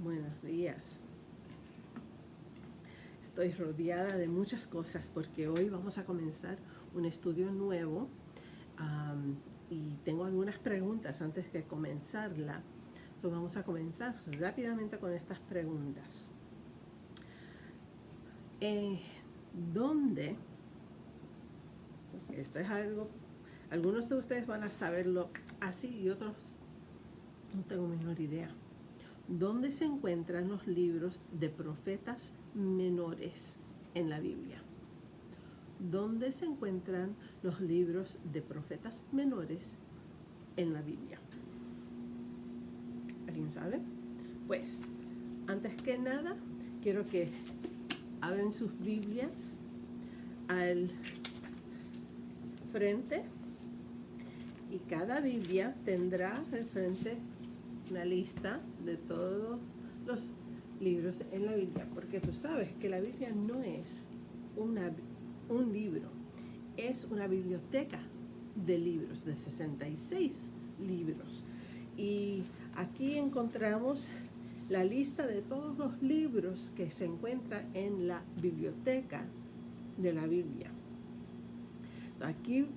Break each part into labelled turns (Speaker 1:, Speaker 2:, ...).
Speaker 1: Buenos días. Estoy rodeada de muchas cosas porque hoy vamos a comenzar un estudio nuevo y tengo algunas preguntas antes de comenzarla. Entonces vamos a comenzar rápidamente con estas preguntas. ¿Dónde? Esto es algo, algunos de ustedes van a saberlo así y otros no tengo menor idea. ¿Dónde se encuentran los libros de profetas menores en la Biblia? ¿Dónde se encuentran los libros de profetas menores en la Biblia? ¿Alguien sabe? Pues, antes que nada, quiero que abren sus Biblias al frente y cada Biblia tendrá al frente una lista de todos los libros en la Biblia, porque tú sabes que la Biblia no es un libro, es una biblioteca de libros, de 66 libros. Y aquí encontramos la lista de todos los libros que se encuentran en la biblioteca de la Biblia. Aquí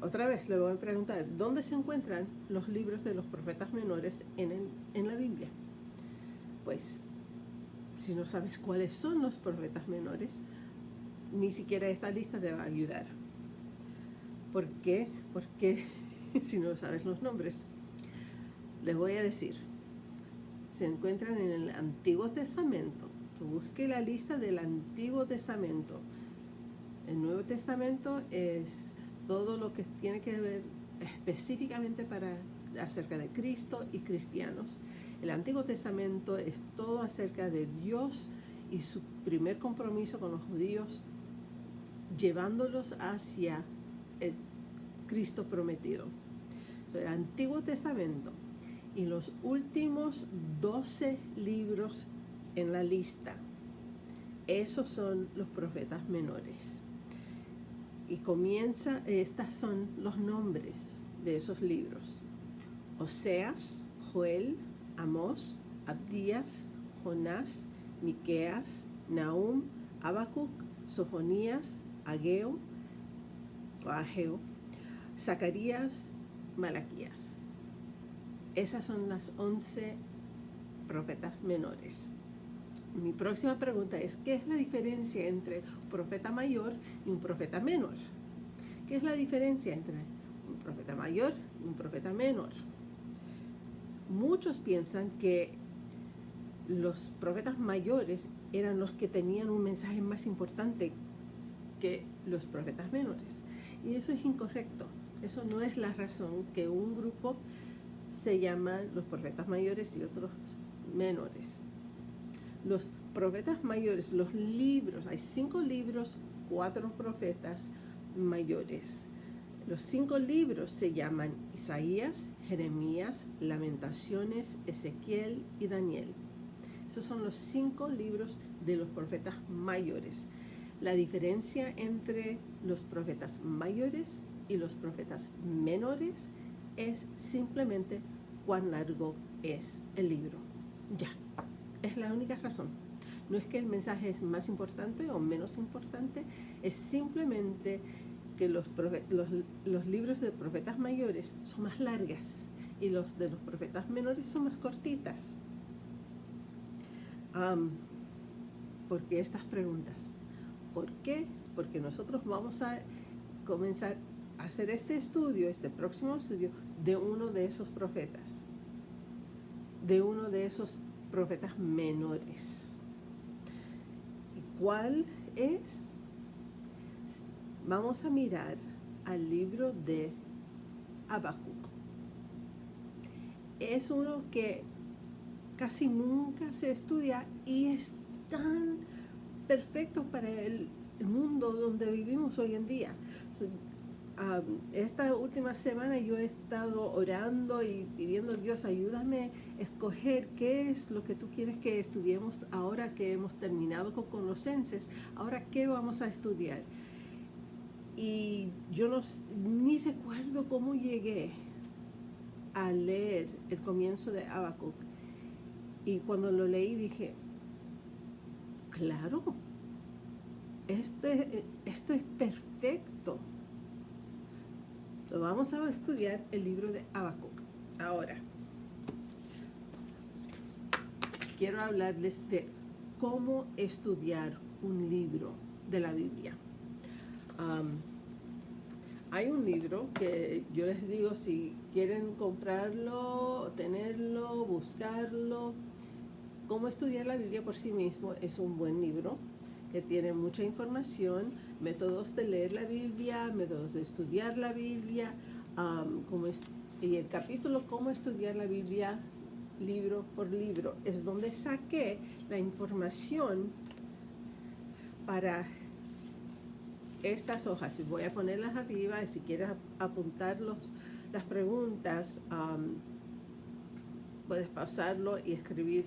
Speaker 1: otra vez le voy a preguntar, ¿dónde se encuentran los libros de los profetas menores en la Biblia? Pues, si no sabes cuáles son los profetas menores, ni siquiera esta lista te va a ayudar. ¿Por qué? Porque si no sabes los nombres, les voy a decir, se encuentran en el Antiguo Testamento. Busque la lista del Antiguo Testamento. El Nuevo Testamento es todo lo que tiene que ver específicamente acerca de Cristo y cristianos. El Antiguo Testamento es todo acerca de Dios y su primer compromiso con los judíos, llevándolos hacia el Cristo prometido. El Antiguo Testamento y los últimos 12 libros en la lista, esos son los profetas menores. Y estas son los nombres de esos libros: Oseas, Joel, Amós, Abdías, Jonás, Miqueas, Nahum, Habacuc, Sofonías, Ageo, Zacarías, Malaquías. Esas son las 11 profetas menores. Mi próxima pregunta es, ¿qué es la diferencia entre un profeta mayor y un profeta menor? ¿Qué es la diferencia entre un profeta mayor y un profeta menor? Muchos piensan que los profetas mayores eran los que tenían un mensaje más importante que los profetas menores. Y eso es incorrecto. Eso no es la razón que un grupo se llama los profetas mayores y otros menores. Los profetas mayores, los libros, hay 5 libros, 4 profetas mayores. Los 5 libros se llaman Isaías, Jeremías, Lamentaciones, Ezequiel y Daniel. Esos son los 5 libros de los profetas mayores. La diferencia entre los profetas mayores y los profetas menores es simplemente cuán largo es el libro. Ya, es la única razón. No es que el mensaje es más importante o menos importante, es simplemente que los libros de profetas mayores son más largas y los de los profetas menores son más cortitas. ¿Por qué estas preguntas? ¿Por qué? Porque nosotros vamos a comenzar a hacer este próximo estudio de uno de esos profetas, de uno de esos profetas menores. ¿Y cuál es? Vamos a mirar al libro de Habacuc. Es uno que casi nunca se estudia y es tan perfecto para el mundo donde vivimos hoy en día. Esta última semana yo he estado orando y pidiendo a Dios, ayúdame a escoger qué es lo que tú quieres que estudiemos ahora que hemos terminado con Colosenses. Ahora, ¿qué vamos a estudiar? Y yo ni recuerdo cómo llegué a leer el comienzo de Habacuc. Y cuando lo leí dije, claro, esto es perfecto. Entonces vamos a estudiar el libro de Habacuc. Ahora, quiero hablarles de cómo estudiar un libro de la Biblia. Hay un libro que yo les digo, si quieren comprarlo, tenerlo, buscarlo, Cómo estudiar la Biblia por sí mismo es un buen libro que tiene mucha información, métodos de leer la Biblia, métodos de estudiar la Biblia, y el capítulo Cómo estudiar la Biblia libro por libro es donde saqué la información para estas hojas. Y voy a ponerlas arriba y si quieres apuntar las preguntas, puedes pausarlo y escribir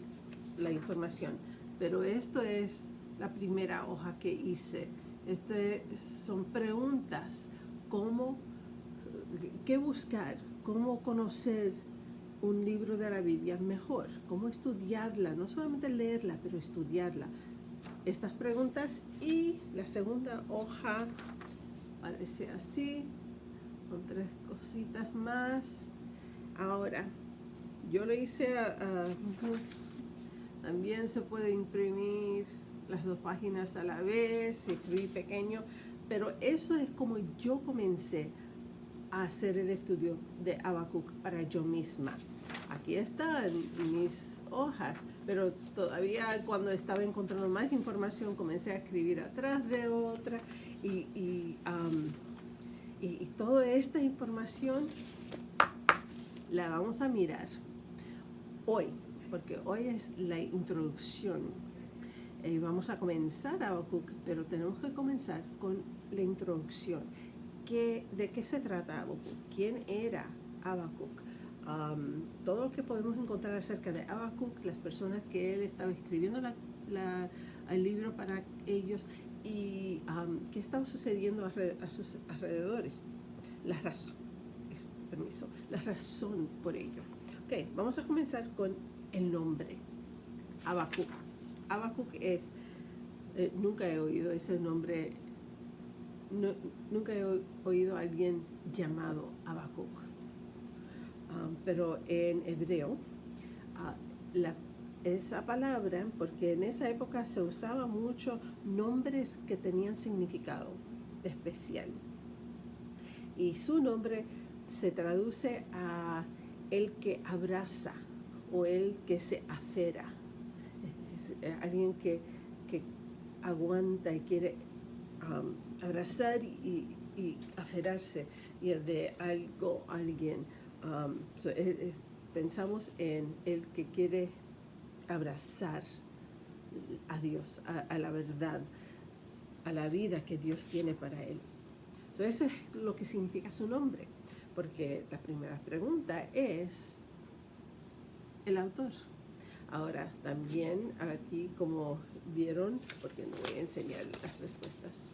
Speaker 1: la información. Pero esto es la primera hoja que hice. Son preguntas, qué buscar, cómo conocer un libro de la Biblia mejor, cómo estudiarla, no solamente leerla, pero estudiarla. Estas preguntas, y la segunda hoja parece así, con 3 cositas más. Ahora, yo le hice también se puede imprimir las 2 páginas a la vez, escribir pequeño, pero eso es como yo comencé a hacer el estudio de Habacuc para yo misma. Aquí están mis hojas, pero todavía cuando estaba encontrando más información comencé a escribir atrás de otra y toda esta información la vamos a mirar hoy, porque hoy es la introducción. Vamos a comenzar Habacuc, pero tenemos que comenzar con la introducción. ¿De qué se trata Habacuc? ¿Quién era Habacuc? Todo lo que podemos encontrar acerca de Habacuc, las personas que él estaba escribiendo el libro para ellos y qué estaba sucediendo a sus alrededores. La razón por ello. Ok, vamos a comenzar con el nombre, Habacuc. Habacuc es, nunca he oído ese nombre, nunca he oído a alguien llamado Habacuc. Pero en hebreo, esa palabra, porque en esa época se usaba mucho nombres que tenían significado especial. Y su nombre se traduce a el que abraza o el que se afera. Es alguien que aguanta y quiere abrazar y aferrarse de algo, alguien. Pensamos en el que quiere abrazar a Dios, a la verdad, a la vida que Dios tiene para él. Eso es lo que significa su nombre, porque la primera pregunta es el autor. Ahora, también aquí, como vieron, porque no voy a enseñar las respuestas,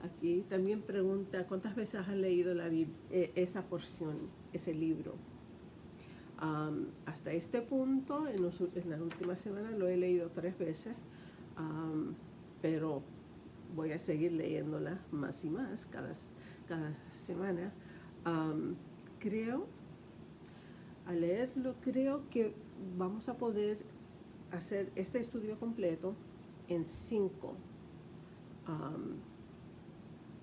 Speaker 1: aquí también pregunta, ¿cuántas veces has leído esa porción, ese libro? Hasta este punto, en la última semana lo he leído 3 veces, pero voy a seguir leyéndola más y más cada semana. Al leerlo, creo que vamos a poder hacer este estudio completo en 5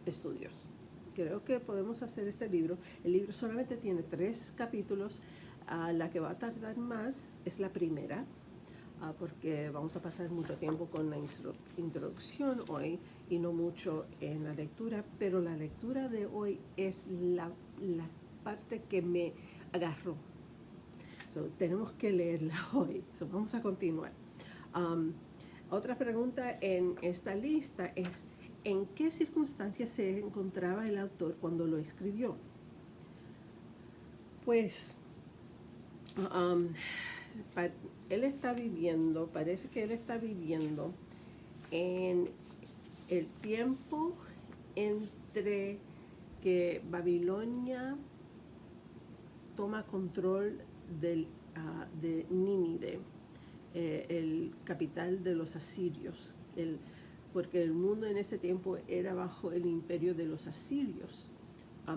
Speaker 1: estudios. Creo que podemos hacer este libro. El libro solamente tiene 3 capítulos. La que va a tardar más es la primera, porque vamos a pasar mucho tiempo con la introducción hoy y no mucho en la lectura, pero la lectura de hoy es la parte que me agarró. Tenemos que leerla hoy. Vamos a continuar. Otra pregunta en esta lista es, ¿en qué circunstancias se encontraba el autor cuando lo escribió? Pues parece que él está viviendo en el tiempo entre que Babilonia toma control de Nínive el capital de los asirios, porque el mundo en ese tiempo era bajo el imperio de los asirios,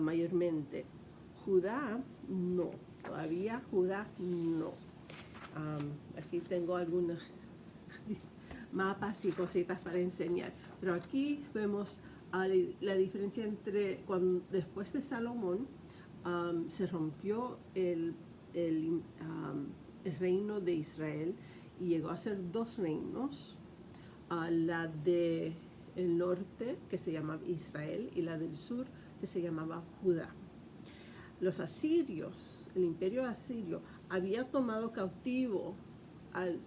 Speaker 1: mayormente. Judá no, todavía Judá no. Aquí tengo algunos mapas y cositas para enseñar, pero aquí vemos la diferencia entre cuando después de Salomón se rompió el reino de Israel y llegó a ser dos reinos, la del norte que se llamaba Israel y la del sur que se llamaba Judá. Los asirios, el imperio asirio, había tomado cautivo al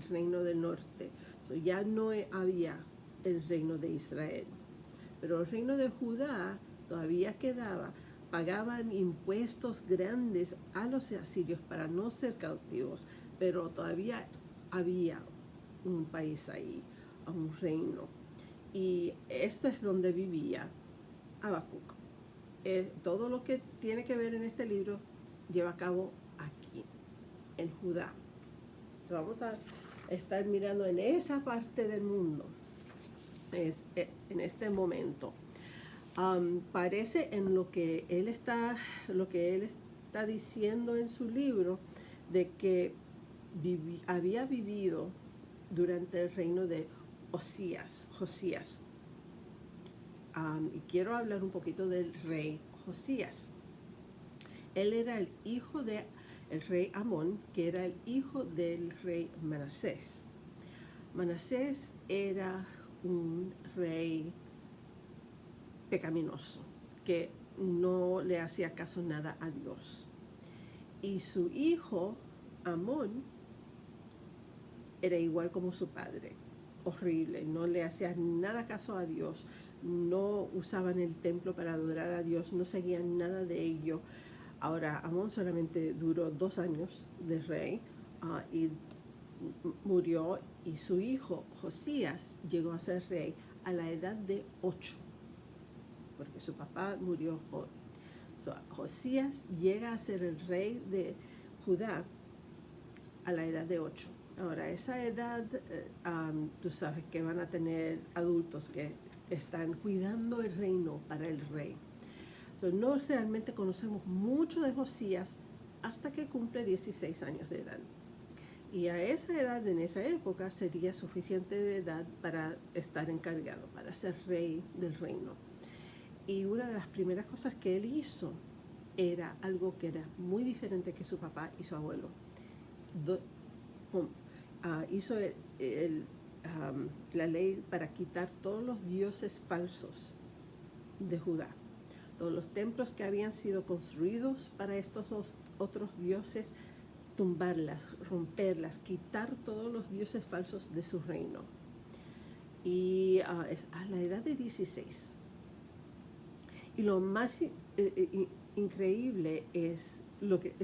Speaker 1: reino del norte. Ya no había el reino de Israel, pero el reino de Judá todavía quedaba. Pagaban impuestos grandes a los asirios para no ser cautivos, pero todavía había un país ahí, un reino. Y esto es donde vivía Habacuc. Todo lo que tiene que ver en este libro lleva a cabo aquí, en Judá. Vamos a estar mirando en esa parte del mundo en este momento. Parece en lo que él está diciendo en su libro de que había vivido durante el reino de Josías. Y quiero hablar un poquito del rey Josías. Él era el hijo del rey Amón, que era el hijo del rey Manasés. Manasés era un rey pecaminoso, que no le hacía caso nada a Dios. Y su hijo, Amón, era igual como su padre, horrible, no le hacía nada caso a Dios, no usaban el templo para adorar a Dios, no seguían nada de ello. Ahora, Amón solamente duró 2 años de rey y murió, y su hijo Josías llegó a ser rey a la edad de 8, porque su papá murió joven. Josías llega a ser el rey de Judá a la edad de 8. Ahora, esa edad, tú sabes que van a tener adultos que están cuidando el reino para el rey. No realmente conocemos mucho de Josías hasta que cumple 16 años de edad. Y a esa edad, en esa época, sería suficiente de edad para estar encargado, para ser rey del reino. Y una de las primeras cosas que él hizo era algo que era muy diferente que su papá y su abuelo. Hizo la ley para quitar todos los dioses falsos de Judá. Todos los templos que habían sido construidos para estos otros dioses, tumbarlas, romperlas, quitar todos los dioses falsos de su reino. Y es a la edad de 16. Y lo más increíble es lo que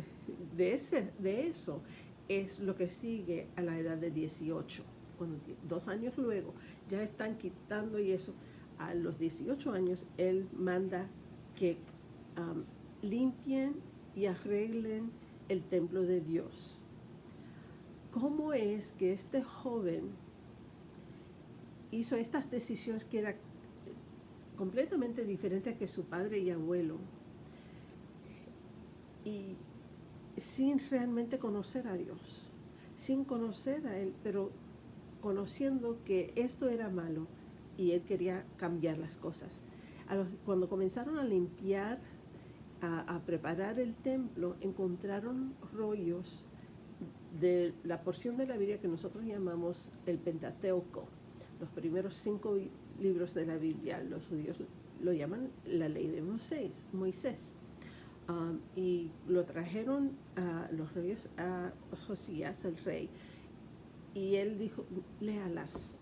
Speaker 1: de eso es lo que sigue a la edad de 18. Cuando 2 años luego ya están quitando, y eso a los 18 años él manda que limpien y arreglen el templo de Dios. ¿Cómo es que este joven hizo estas decisiones que eran completamente diferentes que su padre y abuelo, y sin realmente conocer a Dios, sin conocer a Él, pero conociendo que esto era malo y Él quería cambiar las cosas? Cuando comenzaron a limpiar, a preparar el templo, encontraron rollos de la porción de la Biblia que nosotros llamamos el Pentateuco, los primeros 5 libros de la Biblia. Los judíos lo llaman la ley de Moisés. Y lo trajeron a los reyes, a Josías, el rey, y él dijo: léalas,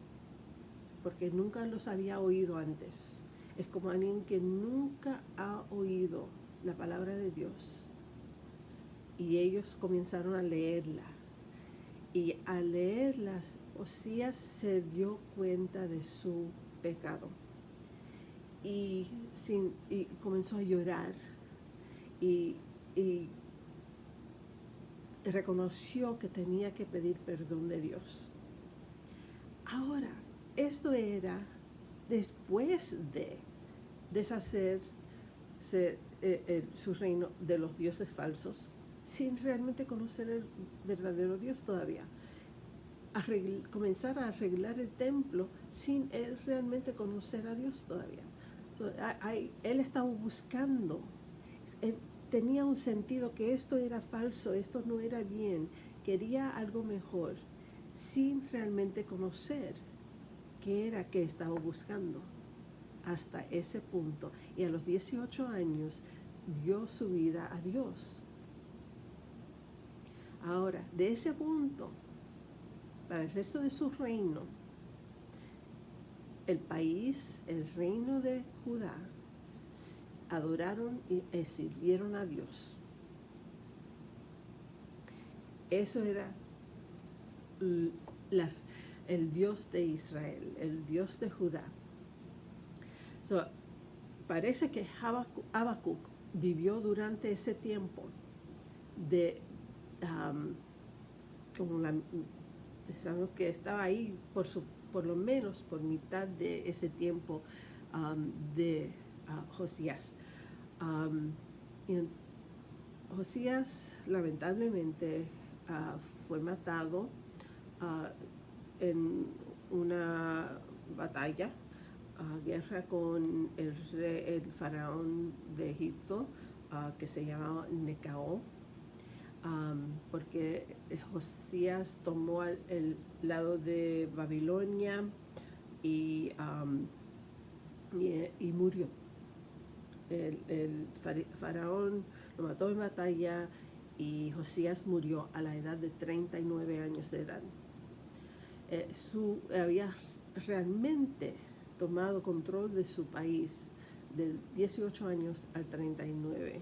Speaker 1: porque nunca los había oído antes. Es como alguien que nunca ha oído la palabra de Dios. Y ellos comenzaron a leerla. Y al leerlas, Josías se dio cuenta de su pecado. Y comenzó a llorar. Y reconoció que tenía que pedir perdón de Dios. Ahora, esto era después de deshacerse su reino de los dioses falsos, sin realmente conocer el verdadero Dios todavía. Comenzar a arreglar el templo sin él realmente conocer a Dios todavía. Él estaba buscando, él tenía un sentido que esto era falso, esto no era bien, quería algo mejor, sin realmente conocer qué era que estaba buscando hasta ese punto. Y a los 18 años dio su vida a Dios. Ahora, de ese punto, para el resto de su reino, el país, el reino de Judá, adoraron y sirvieron a Dios. Eso era el Dios de Israel, el Dios de Judá. Parece que Habacuc vivió durante ese tiempo de sabemos que estaba ahí por lo menos por mitad de ese tiempo de Josías. Y Josías lamentablemente fue matado en una batalla, guerra con el faraón de Egipto, que se llamaba Necao, porque Josías tomó el lado de Babilonia y murió. El faraón lo mató en batalla y Josías murió a la edad de 39 años de edad. Había realmente tomado control de su país del 18 años al 39,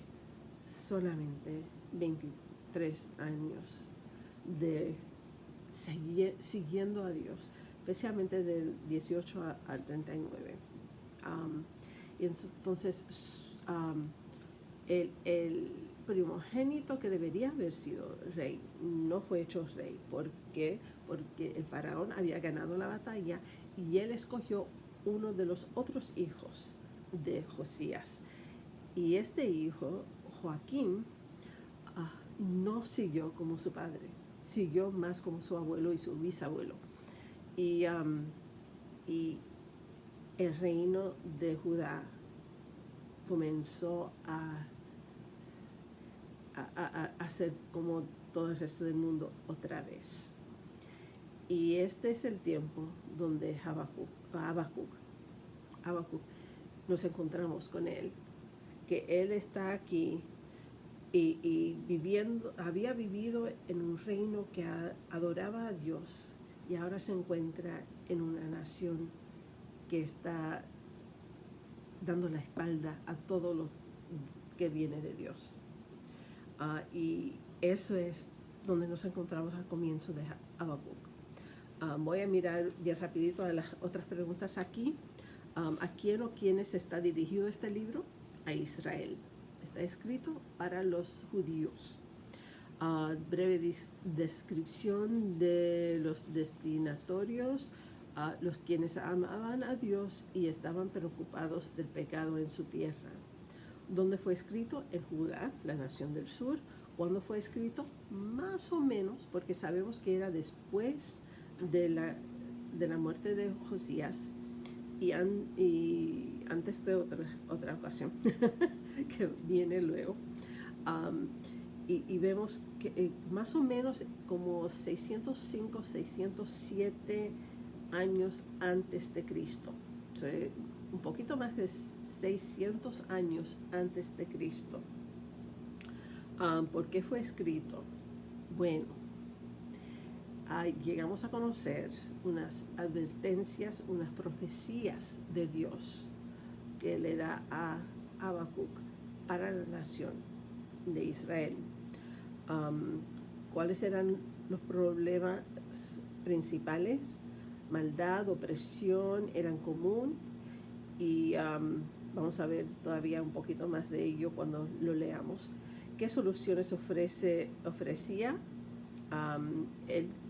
Speaker 1: solamente 23 años de siguiendo a Dios, especialmente del 18 al 39. Y entonces el primogénito que debería haber sido rey no fue hecho rey. ¿Por qué? Porque el faraón había ganado la batalla y él escogió uno de los otros hijos de Josías. Y este hijo, Joaquín, no siguió como su padre, siguió más como su abuelo y su bisabuelo. Y el reino de Judá comenzó a ser como todo el resto del mundo otra vez. Y este es el tiempo donde Habacuc nos encontramos con él, que él está aquí y había vivido en un reino que adoraba a Dios y ahora se encuentra en una nación que está dando la espalda a todo lo que viene de Dios. Y eso es donde nos encontramos al comienzo de Habacuc. Voy a mirar bien rapidito a las otras preguntas aquí. ¿A quién o quiénes está dirigido este libro? A Israel. Está escrito para los judíos. Breve descripción de los destinatorios, los quienes amaban a Dios y estaban preocupados del pecado en su tierra. ¿Dónde fue escrito? En Judá, la nación del sur. ¿Cuándo fue escrito? Más o menos, porque sabemos que era después de la muerte de Josías y antes de otra ocasión que viene luego. Y vemos que más o menos como 605, 607 años antes de Cristo. Entonces, un poquito más de 600 años antes de Cristo. ¿Por qué fue escrito? Bueno, llegamos a conocer unas advertencias, unas profecías de Dios que le da a Habacuc para la nación de Israel. ¿Cuáles eran los problemas principales? Maldad, opresión eran común y vamos a ver todavía un poquito más de ello cuando lo leamos. ¿Qué soluciones ofrecía?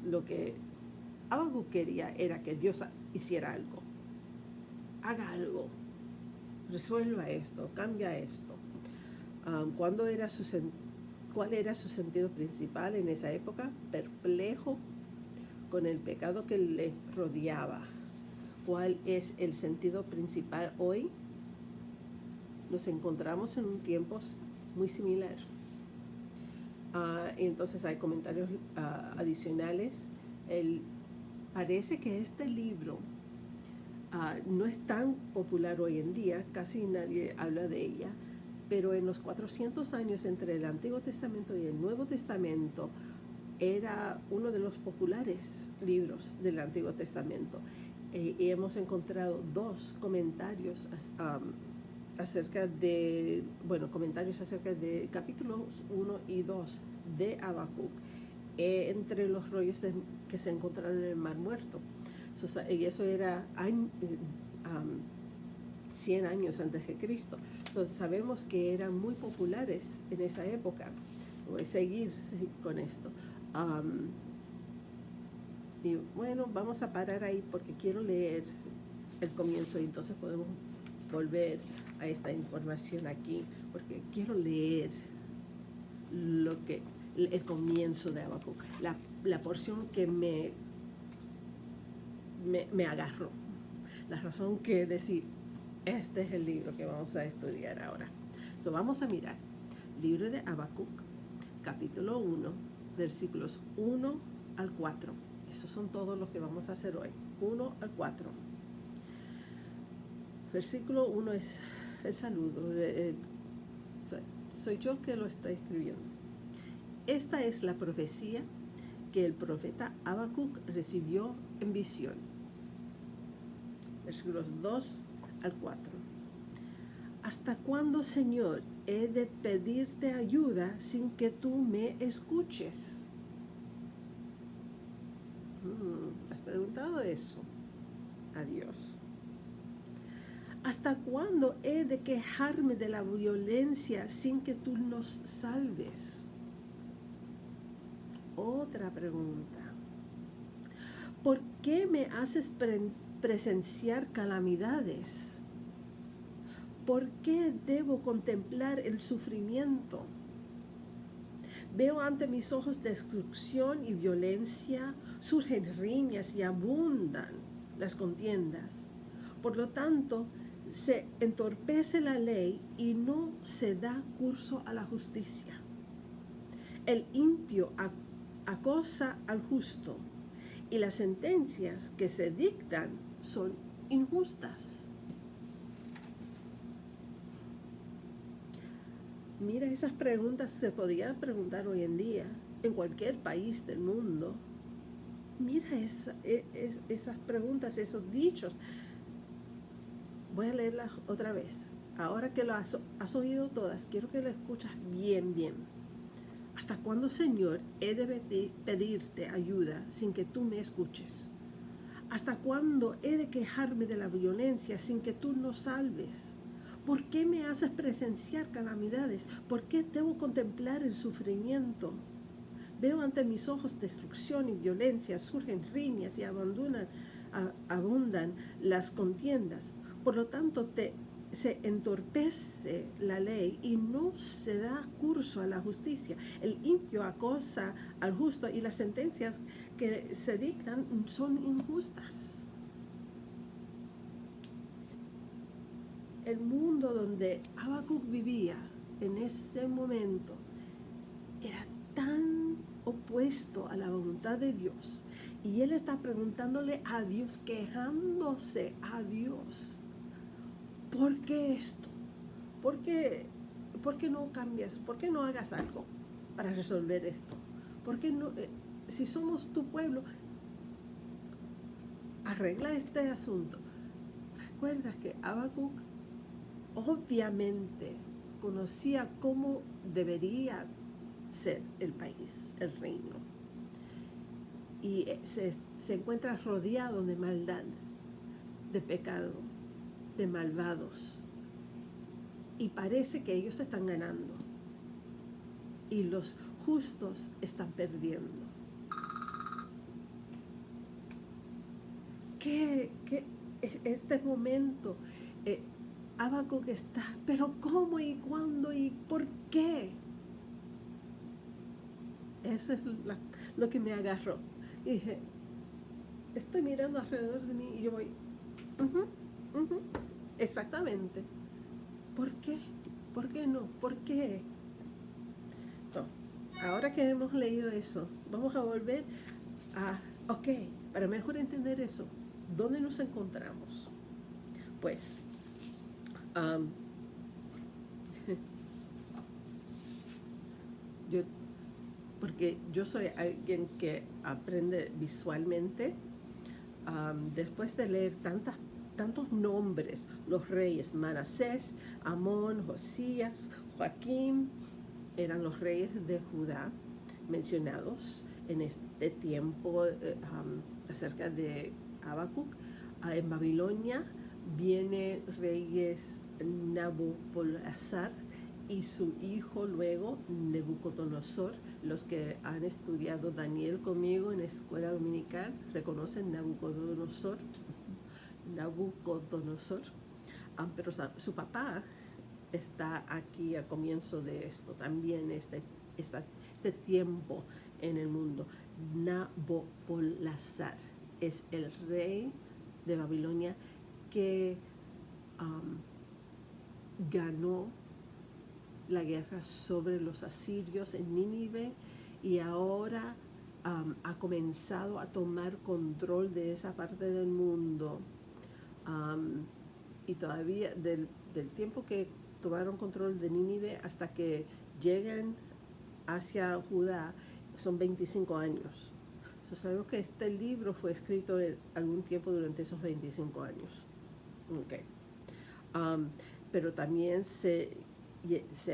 Speaker 1: Lo que Habacuc quería era que Dios hiciera algo, haga algo, resuelva esto, cambia esto. ¿Cuál era su sentido principal en esa época? Perplejo con el pecado que le rodeaba. ¿Cuál es el sentido principal hoy? Nos encontramos en un tiempo muy similar. Entonces hay comentarios adicionales. Parece que este libro no es tan popular hoy en día, casi nadie habla de ella, pero en los 400 años entre el Antiguo Testamento y el Nuevo Testamento era uno de los populares libros del Antiguo Testamento. Y hemos encontrado dos comentarios comentarios acerca de capítulos 1 y 2 de Habacuc entre los rollos que se encontraron en el Mar Muerto. Y eso era 100 años antes de Cristo. Sabemos que eran muy populares en esa época. Voy a seguir con esto. Y bueno, vamos a parar ahí porque quiero leer el comienzo y entonces podemos volver a esta información aquí porque quiero leer el comienzo de Habacuc, la porción que me agarró, la razón que decir, este es el libro que vamos a estudiar ahora. Vamos a mirar libro de Habacuc, capítulo 1, versículos 1 al 4. Esos son todos los que vamos a hacer hoy, 1 al 4. Versículo 1 es el saludo. Soy yo que lo estoy escribiendo. Esta es la profecía que el profeta Habacuc recibió en visión. Versículos 2 al 4. ¿Hasta cuándo, Señor, he de pedirte ayuda sin que tú me escuches? ¿Has preguntado eso a Dios? ¿Hasta cuándo he de quejarme de la violencia sin que tú nos salves? Otra pregunta. ¿Por qué me haces presenciar calamidades? ¿Por qué debo contemplar el sufrimiento? Veo ante mis ojos destrucción y violencia, surgen riñas y abundan las contiendas. Por lo tanto, se entorpece la ley y no se da curso a la justicia. El impío acosa al justo y las sentencias que se dictan son injustas. Mira, esas preguntas se podían preguntar hoy en día en cualquier país del mundo. Mira esas preguntas, esos dichos. Voy a leerlas otra vez. Ahora que lo has oído todas, quiero que lo escuchas bien, bien. ¿Hasta cuándo, Señor, he de pedirte ayuda sin que tú me escuches? ¿Hasta cuándo he de quejarme de la violencia sin que tú nos salves? ¿Por qué me haces presenciar calamidades? ¿Por qué debo contemplar el sufrimiento? Veo ante mis ojos destrucción y violencia, surgen riñas y abundan las contiendas. Por lo tanto, se entorpece la ley y no se da curso a la justicia. El impío acosa al justo y las sentencias que se dictan son injustas. El mundo donde Habacuc vivía en ese momento era tan opuesto a la voluntad de Dios. Y él está preguntándole a Dios, quejándose a Dios. ¿Por qué esto? ¿Por qué no cambias? ¿Por qué no hagas algo para resolver esto? ¿Por qué no, si somos tu pueblo, arregla este asunto? Recuerda que Habacuc obviamente conocía cómo debería ser el país, el reino. Y se encuentra rodeado de maldad, de pecado, de malvados. Y parece que ellos están ganando. y los justos están perdiendo. ¿Qué es este momento? Habacuc está, pero ¿cómo y cuándo y por qué? Eso es lo que me agarró. Y dije, estoy mirando alrededor de mí y yo voy, exactamente. ¿Por qué? ¿Por qué no? ¿Por qué? No. Ahora que hemos leído eso, vamos a volver a, ok, para mejor entender eso, ¿dónde nos encontramos? Pues, yo, porque yo soy alguien que aprende visualmente, después de leer tantos nombres, los reyes, Manasés, Amón, Josías, Joaquín, eran los reyes de Judá mencionados en este tiempo acerca de Habacuc. En Babilonia viene reyes Nabopolassar y su hijo luego Nabucodonosor. Los que han estudiado Daniel conmigo en la escuela dominical reconocen Nabucodonosor. Pero su papá está aquí al comienzo de esto, también este tiempo en el mundo. Nabopolassar es el rey de Babilonia que ganó la guerra sobre los asirios en Nínive y ahora ha comenzado a tomar control de esa parte del mundo. Y todavía del tiempo que tomaron control de Nínive hasta que llegan hacia Judá son 25 años. Entonces, sabemos que este libro fue escrito algún tiempo durante esos 25 años. Okay. Pero también se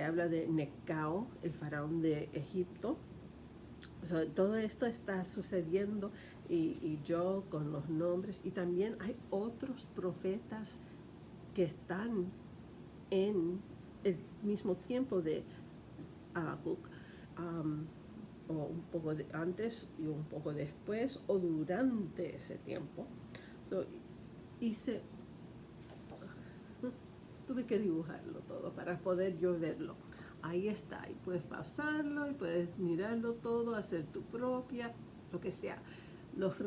Speaker 1: habla de Necao, el faraón de Egipto. O sea, todo esto está sucediendo y yo con los nombres, y también hay otros profetas que están en el mismo tiempo de Habacuc, o un poco antes y un poco después o durante ese tiempo. Tuve que dibujarlo todo para poder yo verlo. Ahí está, y puedes pasarlo y puedes mirarlo todo, hacer tu propia, lo que sea. Los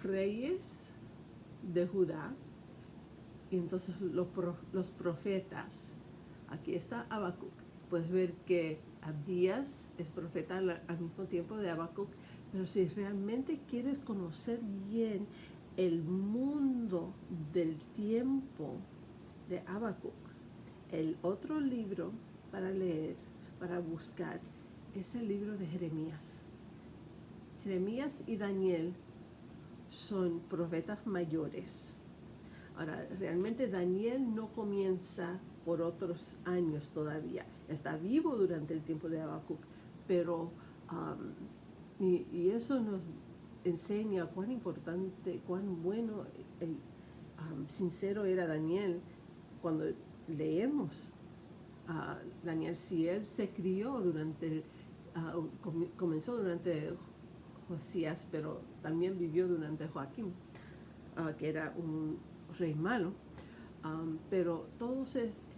Speaker 1: reyes de Judá, y entonces los profetas. Aquí está Habacuc. Puedes ver que Abdías es profeta al mismo tiempo de Habacuc, pero si realmente quieres conocer bien el mundo del tiempo de Habacuc, el otro libro para leer, para buscar, es el libro de Jeremías. Jeremías y Daniel son profetas mayores. Ahora, realmente Daniel no comienza por otros años todavía. Está vivo durante el tiempo de Habacuc, pero y eso nos enseña cuán importante, cuán bueno, sincero era Daniel. Cuando leemos a Daniel, si él se crió durante, comenzó durante Josías, pero también vivió durante Joaquín, que era un rey malo, pero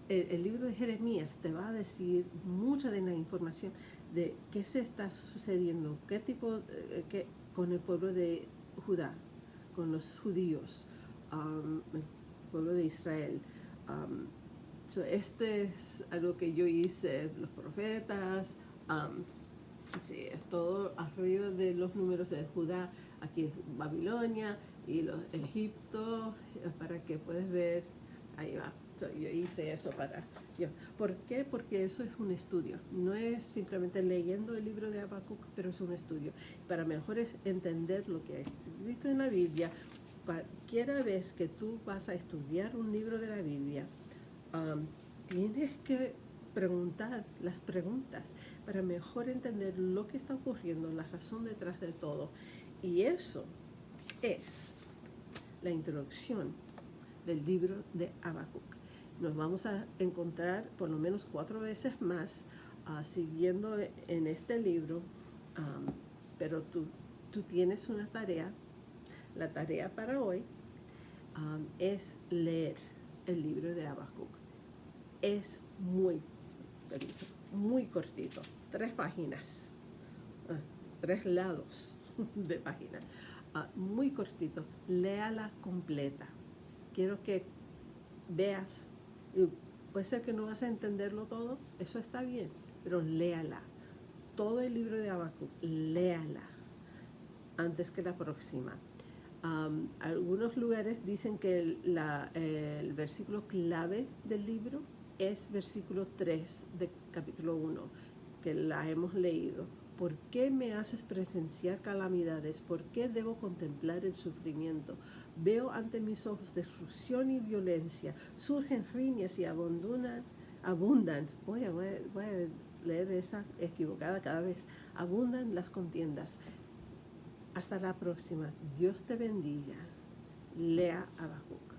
Speaker 1: el libro de Jeremías te va a decir mucha de la información de qué se está sucediendo, qué tipo, con el pueblo de Judá, con los judíos, el pueblo de Israel. Este es algo que yo hice, los profetas, sí, es todo arriba de los números de Judá. Aquí es Babilonia y los Egipto, para que puedas ver, ahí va. Yo hice eso ¿por qué? Porque eso es un estudio, no es simplemente leyendo el libro de Habacuc, pero es un estudio. Para mejor entender lo que ha escrito en la Biblia, cualquiera vez que tú vas a estudiar un libro de la Biblia, tienes que preguntar las preguntas para mejor entender lo que está ocurriendo, la razón detrás de todo. Y eso es la introducción del libro de Habacuc. Nos vamos a encontrar por lo menos 4 veces más siguiendo en este libro, pero tú tienes una tarea. La tarea para hoy es leer el libro de Habacuc. Es muy cortito, 3 páginas, 3 lados de página, muy cortito. Léala completa. Quiero que veas, puede ser que no vas a entenderlo todo, eso está bien, pero léala. Todo el libro de Habacuc, léala antes que la próxima. Algunos lugares dicen que el versículo clave del libro es versículo 3 de capítulo 1, que la hemos leído. ¿Por qué me haces presenciar calamidades? ¿Por qué debo contemplar el sufrimiento? Veo ante mis ojos destrucción y violencia. Surgen riñas y abundan. Voy a leer esa equivocada cada vez. Abundan las contiendas. Hasta la próxima. Dios te bendiga. Lea Habacuc.